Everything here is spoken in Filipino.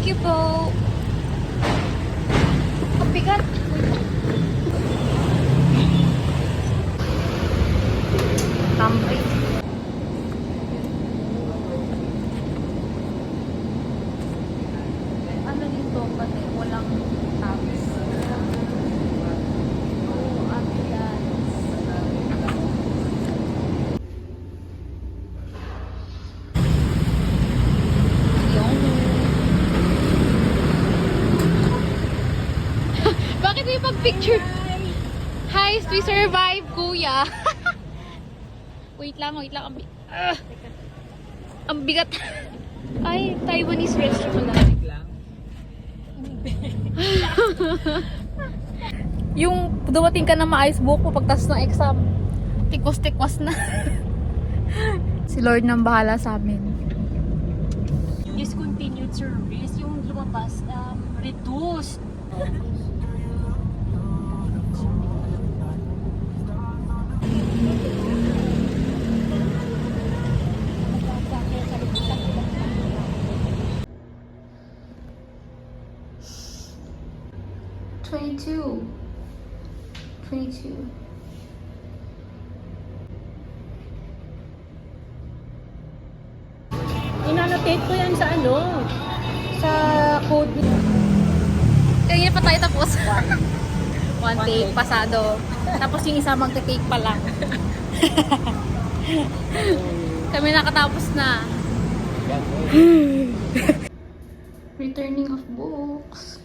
Thank you po. Ang bigat. Tambay. Ano dito? Pati walang tabs. Oh, ambulance. Yung. Bakit may pag-picture? Hi, we survive, kuya. Wait lang. Ang bigat. Ay, Taiwanese restaurant lang. Yung dumating ka na maayos buhok mo pagtas ng exam, tikwas-tikwas na. Si Lord nang bahala sa amin. Discontinued service, yung lumabas, reduced. $22. Inanotate ko yan sa sa code. Kaya pa tayo tapos. One take, pasado. Tapos yung isa magte-take pa lang. Kami nakatapos na. Returning of books.